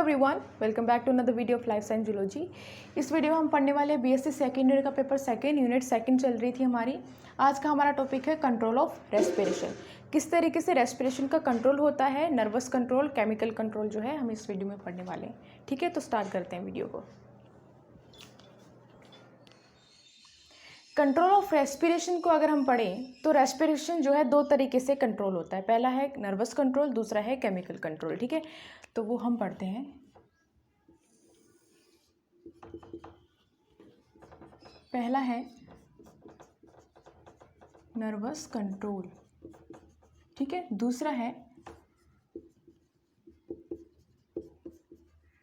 Everyone, welcome back to another video of life science zoology. इस video में हम पढ़ने वाले बीएससी सेकेंड ईयर का पेपर सेकेंड यूनिट सेकेंड चल रही थी हमारी। आज का हमारा टॉपिक है कंट्रोल ऑफ रेस्पिरेशन। किस तरीके से रेस्पिरेशन का कंट्रोल होता है, नर्वस कंट्रोल, केमिकल कंट्रोल जो है हम इस वीडियो में पढ़ने वाले हैं। ठीक है, तो स्टार्ट करते हैं वीडियो को। कंट्रोल ऑफ रेस्पिरेशन को अगर हम पढ़ें तो रेस्पिरेशन जो है दो तरीके से कंट्रोल होता है। पहला है नर्वस कंट्रोल, दूसरा है केमिकल कंट्रोल। ठीक है, तो वो हम पढ़ते हैं। पहला है नर्वस कंट्रोल, ठीक है, दूसरा है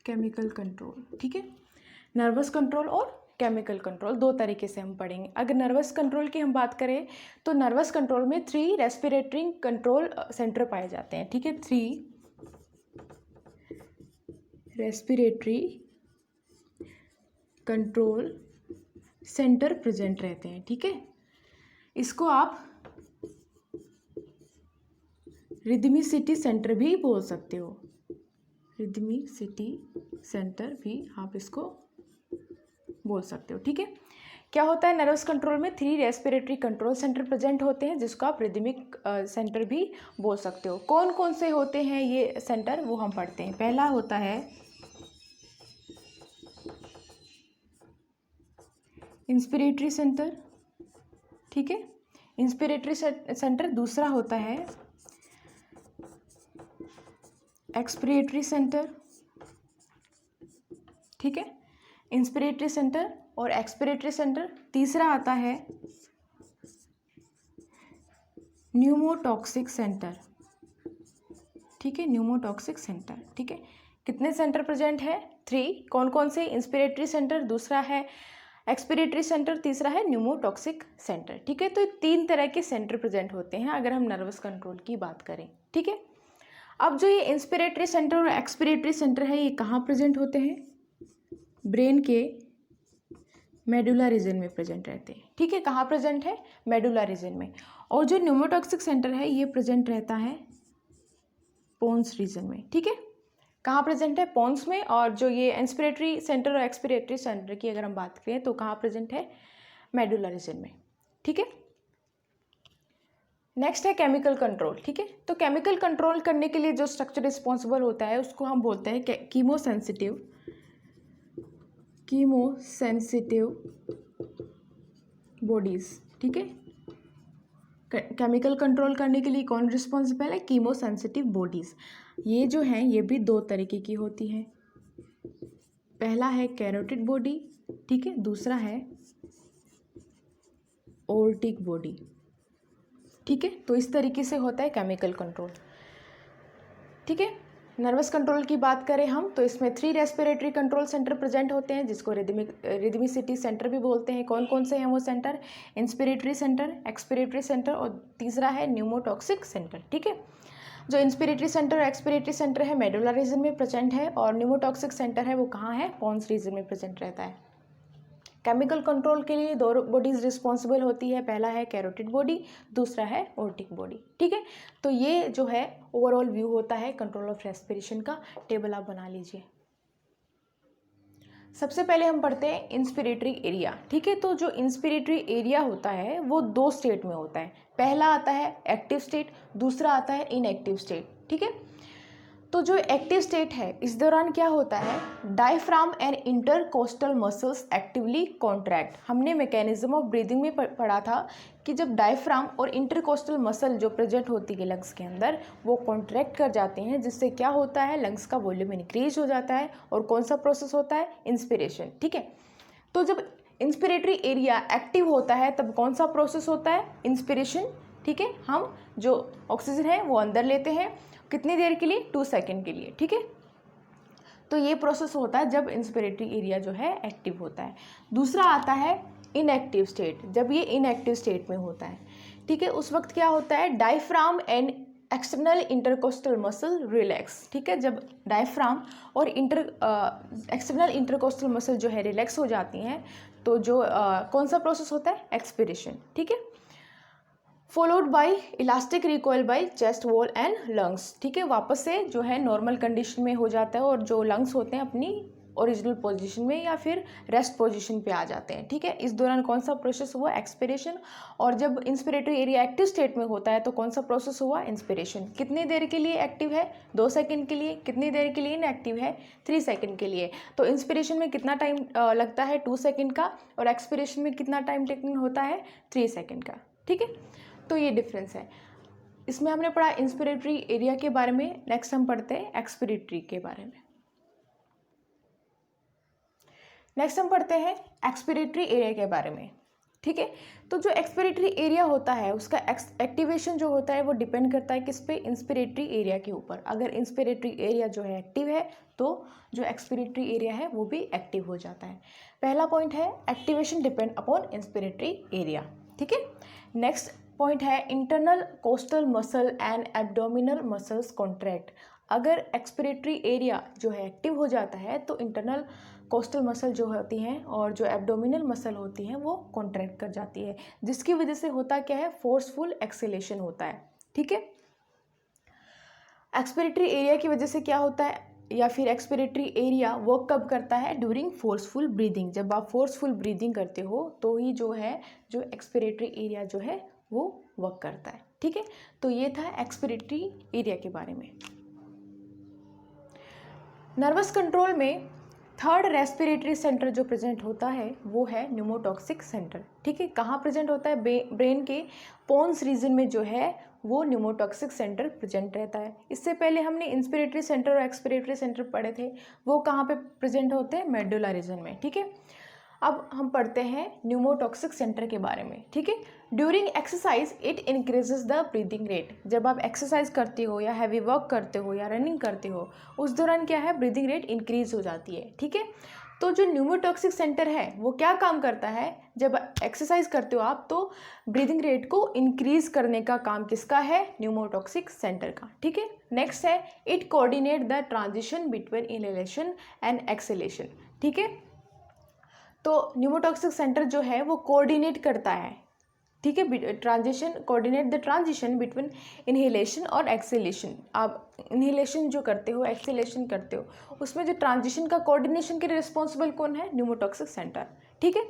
केमिकल कंट्रोल। ठीक है, नर्वस कंट्रोल और केमिकल कंट्रोल दो तरीके से हम पढ़ेंगे। अगर नर्वस कंट्रोल की हम बात करें तो नर्वस कंट्रोल में 3 रेस्पिरेटरी कंट्रोल सेंटर पाए जाते हैं। ठीक है, 3 रेस्पिरेटरी कंट्रोल सेंटर प्रेजेंट रहते हैं। ठीक है, इसको आप रिदमिसिटी सेंटर भी बोल सकते हो। रिदमिसिटी सेंटर भी आप इसको बोल सकते हो। ठीक है, क्या होता है नर्वस कंट्रोल में 3 रेस्पिरेटरी कंट्रोल सेंटर प्रेजेंट होते हैं जिसको आप रिदमिक सेंटर भी बोल सकते हो। कौन कौन से होते हैं ये सेंटर, वो हम पढ़ते हैं। पहला होता है इंस्पिरेटरी सेंटर। ठीक है, इंस्पिरेटरी सेंटर। दूसरा होता है एक्सपिरेटरी सेंटर। ठीक है, इंस्पिरेटरी सेंटर और एक्सपिरेटरी सेंटर। तीसरा आता है न्यूमोटॉक्सिक सेंटर। ठीक है, न्यूमोटॉक्सिक सेंटर। ठीक है, कितने सेंटर प्रेजेंट है? 3। कौन कौन से? इंस्पिरेटरी सेंटर, दूसरा है एक्सपिरेटरी सेंटर, तीसरा है न्यूमोटॉक्सिक सेंटर। ठीक है, तो 3 तरह के सेंटर प्रेजेंट होते हैं अगर हम नर्वस कंट्रोल की बात करें। ठीक है, अब जो ये इंस्पिरेटरी सेंटर और एक्सपिरेटरी सेंटर है ये कहाँ प्रेजेंट होते हैं? ब्रेन के मेडुला रीजन में प्रेजेंट रहते हैं। ठीक है, कहाँ प्रेजेंट है? मेडुला रीजन में। और जो न्यूमोटॉक्सिक सेंटर है ये प्रेजेंट रहता है पोन्स रीजन में। ठीक है, कहाँ प्रेजेंट है? पोन्स में। और जो ये इंस्पिरेटरी सेंटर और एक्सपिरेटरी सेंटर की अगर हम बात करें तो कहाँ प्रेजेंट है? मेडुला रीजन में। ठीक है, नेक्स्ट है केमिकल कंट्रोल। ठीक है, तो केमिकल कंट्रोल करने के लिए जो स्ट्रक्चर रिस्पॉन्सिबल होता है उसको हम बोलते हैं कीमोसेंसिटिव बॉडीज। ठीक है, केमिकल कंट्रोल करने के लिए कौन रिस्पॉन्सिबल है? Chemosensitive bodies. ये जो हैं ये भी 2 तरीके की होती हैं। पहला है कैरोटिड बॉडी, ठीक है, दूसरा है ओर्टिक बॉडी। ठीक है, तो इस तरीके से होता है केमिकल कंट्रोल। ठीक है, नर्वस कंट्रोल की बात करें हम तो इसमें 3 रेस्पिरेटरी कंट्रोल सेंटर प्रेजेंट होते हैं जिसको रिदमिसिटी सेंटर भी बोलते हैं। कौन कौन से हैं वो centre? Inspiratory centre, expiratory centre और तीसरा है न्यूमोटॉक्सिक सेंटर। ठीक है, जो इंस्पिरेटरी सेंटर और एक्सपिरेटरी सेंटर है मेडुला रीजन में प्रेजेंट है और न्यूमोटॉक्सिक सेंटर है वो कहाँ है? पोन्स रीजन में प्रेजेंट रहता है। केमिकल कंट्रोल के लिए 2 बॉडीज रिस्पॉन्सिबल होती है। पहला है कैरोटिड बॉडी, दूसरा है ओर्टिक बॉडी। ठीक है, तो ये जो है ओवरऑल व्यू होता है कंट्रोल ऑफ रेस्पिरेशन का। टेबल आप बना लीजिए। सबसे पहले हम पढ़ते हैं इंस्पिरेटरी एरिया। ठीक है, तो जो इंस्पिरेटरी एरिया होता है वो 2 स्टेट में होता है। पहला आता है एक्टिव स्टेट, दूसरा आता है इनएक्टिव स्टेट। ठीक है, तो जो एक्टिव स्टेट है इस दौरान क्या होता है? Diaphragm and intercostal muscles actively contract. हमने मैकेनिज्म ऑफ ब्रीदिंग में पढ़ा था कि जब डायफ्राम और इंटरकोस्टल मसल जो प्रेजेंट होती है लंग्स के अंदर वो कॉन्ट्रैक्ट कर जाते हैं जिससे क्या होता है? लंग्स का वॉल्यूम इंक्रीज हो जाता है। और कौन सा प्रोसेस होता है? इंस्पिरेशन। ठीक है, तो जब इंस्पिरेटरी एरिया एक्टिव होता है तब कौन सा प्रोसेस होता है? इंस्पिरेशन। ठीक है, हम जो ऑक्सीजन है वो अंदर लेते हैं। कितनी देर के लिए? 2 सेकेंड के लिए। ठीक है, तो ये प्रोसेस होता है जब इंस्पिरेटरी एरिया जो है एक्टिव होता है। दूसरा आता है इनएक्टिव स्टेट, जब ये इनएक्टिव स्टेट में होता है। ठीक है, उस वक्त क्या होता है? Diaphragm and external intercostal muscle relax. ठीक है, जब डायफ्राम और एक्सटर्नल इंटरकोस्टल मसल जो है रिलैक्स हो जाती हैं तो जो कौन सा प्रोसेस होता है? एक्सपिरेशन। ठीक है, followed by elastic recoil by chest wall and lungs. ठीक है, वापस से जो है नॉर्मल कंडीशन में हो जाता है और जो लंग्स होते हैं अपनी ओरिजिनल पोजीशन में या फिर रेस्ट पोजीशन पे आ जाते हैं। ठीक है, इस दौरान कौन सा प्रोसेस हुआ, एक्सपिरेशन। और जब इंस्पिरेटरी एरिया एक्टिव स्टेट में होता है तो कौन सा प्रोसेस हुआ, इंस्पिरेशन। कितनी देर के लिए एक्टिव है, 2 सेकंड के लिए। कितनी देर के लिए इनएक्टिव है, 3 सेकंड के लिए। तो इंस्पिरेशन में कितना टाइम लगता है, 2 सेकंड का, और एक्सपिरेशन में कितना टाइम टेकन होता है, 3 सेकंड का। ठीक है, तो ये डिफरेंस है। इसमें हमने पढ़ा इंस्पिरेटरी एरिया के बारे में। नेक्स्ट हम पढ़ते हैं एक्सपिरेटरी के बारे में। नेक्स्ट हम पढ़ते हैं एक्सपिरेटरी एरिया के बारे में। ठीक है, तो जो एक्सपिरेटरी एरिया होता है उसका एक्टिवेशन जो होता है वो डिपेंड करता है किस पे, इंस्पिरेटरी एरिया के ऊपर। अगर इंस्पिरेटरी एरिया जो है एक्टिव है तो जो एक्सपिरेटरी एरिया है वो भी एक्टिव हो जाता है। पहला पॉइंट है activation depend upon inspiratory area. ठीक है, नेक्स्ट पॉइंट है internal coastal muscle and abdominal muscles contract. अगर एक्सपिरेटरी एरिया जो है एक्टिव हो जाता है तो इंटरनल कोस्टल मसल जो होती हैं और जो एब्डोमिनल मसल होती हैं वो कॉन्ट्रैक्ट कर जाती है, जिसकी वजह से होता क्या है, फोर्सफुल एक्सेलेशन होता है। ठीक है, एक्सपिरेटरी एरिया की वजह से क्या होता है, या फिर एक्सपिरेटरी एरिया वर्क कब करता है, ड्यूरिंग फोर्सफुल ब्रीदिंग। जब आप फोर्सफुल ब्रीदिंग करते हो तो ही जो है जो एक्सपिरेटरी एरिया जो है वो वर्क करता है। ठीक है, तो ये था एक्सपिरेटरी एरिया के बारे में। नर्वस कंट्रोल में थर्ड रेस्पिरेटरी सेंटर जो प्रेजेंट होता है वो है न्यूमोटॉक्सिक सेंटर। ठीक है, कहाँ प्रेजेंट होता है, ब्रेन के पोन्स रीजन में जो है वो न्यूमोटॉक्सिक सेंटर प्रेजेंट रहता है। इससे पहले हमने इंस्पिरेटरी सेंटर और एक्सपिरेटरी सेंटर पढ़े थे, वो कहाँ पे प्रेजेंट होते हैं, मेडुला रीजन में। ठीक है, अब हम पढ़ते हैं न्यूमोटॉक्सिक सेंटर के बारे में। ठीक है, during exercise it increases the breathing rate. जब आप एक्सरसाइज करते हो या हैवी वर्क करते हो या रनिंग करते हो उस दौरान क्या है, ब्रीदिंग रेट इंक्रीज हो जाती है। ठीक है, तो जो न्यूमोटॉक्सिक सेंटर है वो क्या काम करता है, जब एक्सरसाइज करते हो आप तो ब्रीदिंग रेट को इंक्रीज करने का काम किसका है, न्यूमोटॉक्सिक सेंटर का। ठीक है, नेक्स्ट है it coordinate the transition between inhalation and exhalation. ठीक है, तो न्यूमोटॉक्सिक सेंटर जो है वो कोऑर्डिनेट करता है। ठीक है, transition, coordinate the transition between inhalation और एक्सहेलेशन। आप इनहेलेशन जो करते हो, एक्सहेलेशन करते हो, उसमें जो ट्रांजिशन का कोऑर्डिनेशन के लिए रिस्पॉन्सिबल कौन है, न्यूमोटॉक्सिक सेंटर। ठीक है,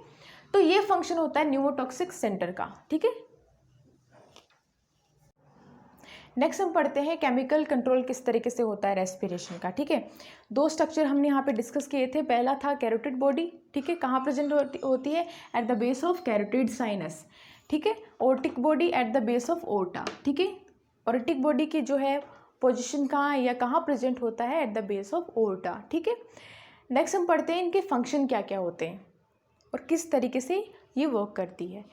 तो ये फंक्शन होता है न्यूमोटॉक्सिक सेंटर का। ठीक है, नेक्स्ट हम पढ़ते हैं केमिकल कंट्रोल किस तरीके से होता है रेस्पिरेशन का। ठीक है, 2 स्ट्रक्चर हमने यहाँ पे डिस्कस किए थे। पहला था कैरोटिड बॉडी। ठीक है, कहाँ प्रेजेंट होती है, at the base of carotid sinus. ठीक है, aortic body at the base of aorta. ठीक है, ओर्टिक बॉडी की जो है पोजिशन कहाँ है या कहाँ प्रेजेंट होता है, at the base of aorta. ठीक है, नेक्स्ट हम पढ़ते हैं इनके फंक्शन क्या क्या होते हैं और किस तरीके से ये वर्क करती है।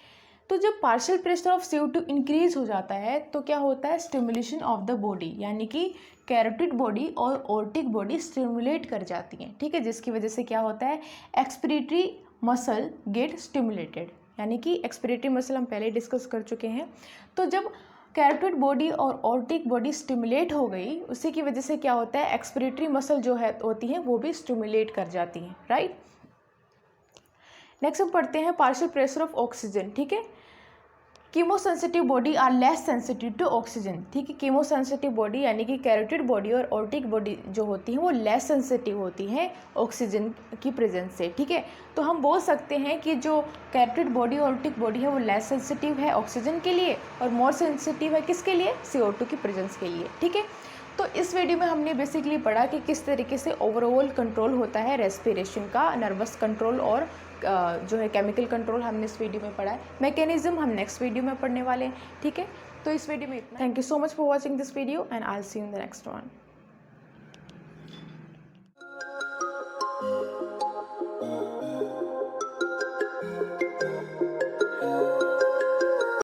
तो जब partial pressure of CO2 increase हो जाता है तो क्या होता है, स्टिमुलेशन ऑफ द बॉडी, यानी कि कैरोटिड बॉडी और ओर्टिक बॉडी स्टिमुलेट कर जाती हैं। ठीक है, जिसकी वजह से क्या होता है, एक्सपिरेटरी मसल गेट स्टिमुलेटेड, यानी कि एक्सपिरेटरी मसल हम पहले डिस्कस कर चुके हैं। तो जब कैरोटिड बॉडी और ओर्टिक बॉडी स्टिमुलेट हो गई, उसी की वजह से क्या होता है, एक्सपिरेटरी मसल जो है होती हैं वो भी स्टिमुलेट कर जाती हैं। राइट, नेक्स्ट हम पढ़ते हैं पार्शियल प्रेशर ऑफ ऑक्सीजन। ठीक है, chemosensitive body are less sensitive to oxygen. ठीक है, कीमोसेंसिटिव बॉडी यानी कि कैरोटिड बॉडी और ओर्टिक बॉडी जो होती है वो लेस सेंसिटिव होती हैं ऑक्सीजन की प्रेजेंस से। ठीक है, तो हम बोल सकते हैं कि जो कैरोटिड बॉडी और ओर्टिक बॉडी है वो लेस सेंसिटिव है ऑक्सीजन के लिए और मोर सेंसिटिव है किसके लिए, CO2 की प्रेजेंस के लिए। ठीक है, तो इस वीडियो में हमने बेसिकली पढ़ा कि किस तरीके से ओवरऑल कंट्रोल होता है रेस्पिरेशन का, नर्वस कंट्रोल और जो है केमिकल कंट्रोल हमने इस वीडियो में पढ़ा है। मैकेनिज्म हम नेक्स्ट वीडियो में पढ़ने वाले हैं। ठीक है, तो इस वीडियो में इतना। Thank you so much for watching this video and I will see you in the next one.